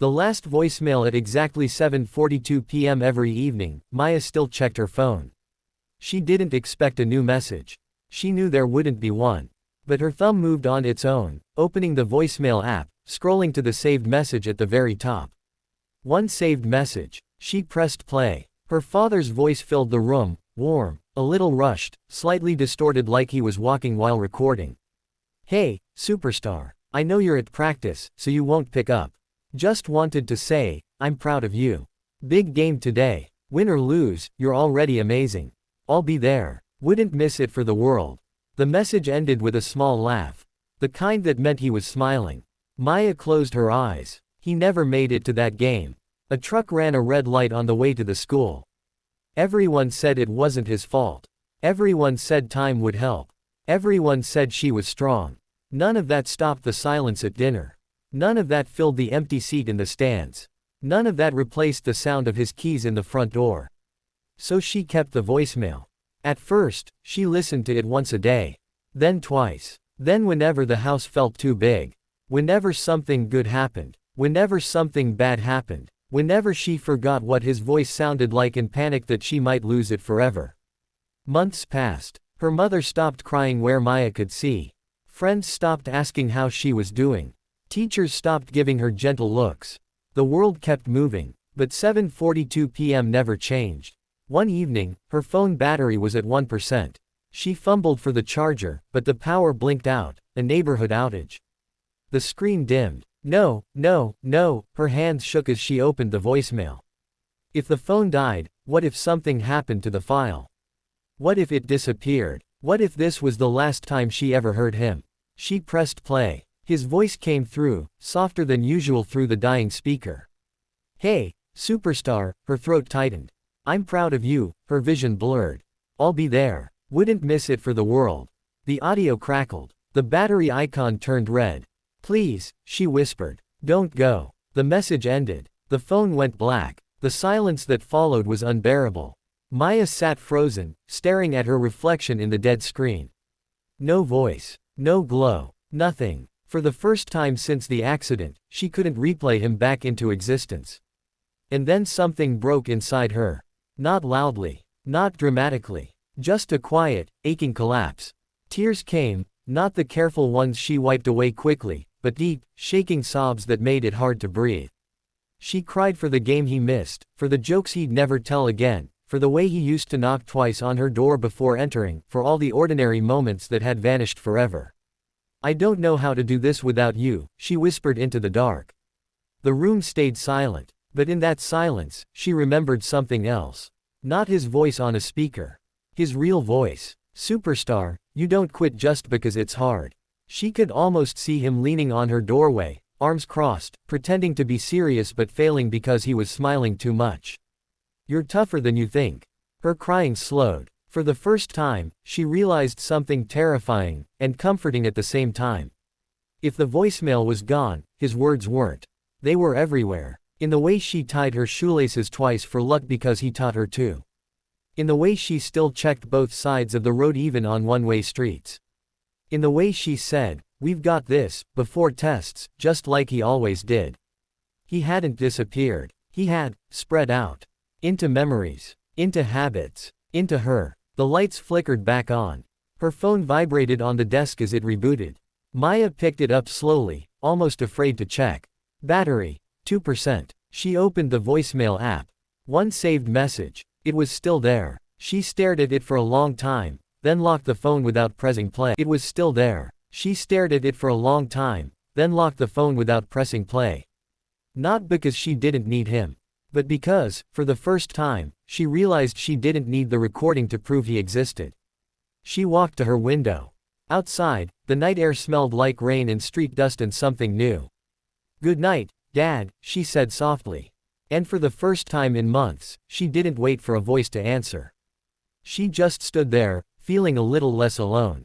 The last voicemail at exactly 7:42 p.m. every evening, Maya still checked her phone. She didn't expect a new message. She knew there wouldn't be one. But her thumb moved on its own, opening the voicemail app, scrolling to the saved message at the very top. One saved message. She pressed play. Her father's voice filled the room, warm, a little rushed, slightly distorted like he was walking while recording. "Hey, superstar. I know you're at practice, so you won't pick up. Just wanted to say, I'm proud of you. Big game today. Win or lose, you're already amazing. I'll be there. Wouldn't miss it for the world." The message ended with a small laugh. The kind that meant he was smiling. Maya closed her eyes. He never made it to that game. A truck ran a red light on the way to the school. Everyone said it wasn't his fault. Everyone said time would help. Everyone said she was strong. None of that stopped the silence at dinner. None of that filled the empty seat in the stands. None of that replaced the sound of his keys in the front door. So she kept the voicemail. At first, she listened to it once a day. Then twice. Then whenever the house felt too big. Whenever something good happened. Whenever something bad happened. Whenever she forgot what his voice sounded like and panicked that she might lose it forever. Months passed. Her mother stopped crying where Maya could see. Friends stopped asking how she was doing. Teachers stopped giving her gentle looks. The world kept moving, but 7:42 p.m. never changed. One evening, her phone battery was at 1%. She fumbled for the charger, but the power blinked out, a neighborhood outage. The screen dimmed. No, no, no, her hands shook as she opened the voicemail. If the phone died, what if something happened to the file? What if it disappeared? What if this was the last time she ever heard him? She pressed play. His voice came through, softer than usual through the dying speaker. "Hey, superstar," her throat tightened. "I'm proud of you," her vision blurred. "I'll be there. Wouldn't miss it for the world." The audio crackled. The battery icon turned red. "Please," she whispered. "Don't go." The message ended. The phone went black. The silence that followed was unbearable. Maya sat frozen, staring at her reflection in the dead screen. No voice. No glow. Nothing. For the first time since the accident, she couldn't replay him back into existence. And then something broke inside her. Not loudly. Not dramatically. Just a quiet, aching collapse. Tears came, not the careful ones she wiped away quickly, but deep, shaking sobs that made it hard to breathe. She cried for the game he missed, for the jokes he'd never tell again, for the way he used to knock twice on her door before entering, for all the ordinary moments that had vanished forever. "I don't know how to do this without you," she whispered into the dark. The room stayed silent, but in that silence, she remembered something else. Not his voice on a speaker. His real voice. "Superstar, you don't quit just because it's hard." She could almost see him leaning on her doorway, arms crossed, pretending to be serious but failing because he was smiling too much. "You're tougher than you think." Her crying slowed. For the first time, she realized something terrifying and comforting at the same time. If the voicemail was gone, his words weren't. They were everywhere. In the way she tied her shoelaces twice for luck because he taught her to. In the way she still checked both sides of the road even on one-way streets. In the way she said, "We've got this," before tests, just like he always did. He hadn't disappeared. He had spread out. Into memories. Into habits. Into her. The lights flickered back on. Her phone vibrated on the desk as it rebooted. Maya picked it up slowly, almost afraid to check. Battery. 2%. She opened the voicemail app. One saved message. It was still there. She stared at it for a long time, then locked the phone without pressing play. It was still there. She stared at it for a long time, then locked the phone without pressing play. Not because she didn't need him, but because, for the first time, she realized she didn't need the recording to prove he existed. She walked to her window. Outside, the night air smelled like rain and street dust and something new. "Good night, Dad," she said softly. And for the first time in months, she didn't wait for a voice to answer. She just stood there, feeling a little less alone.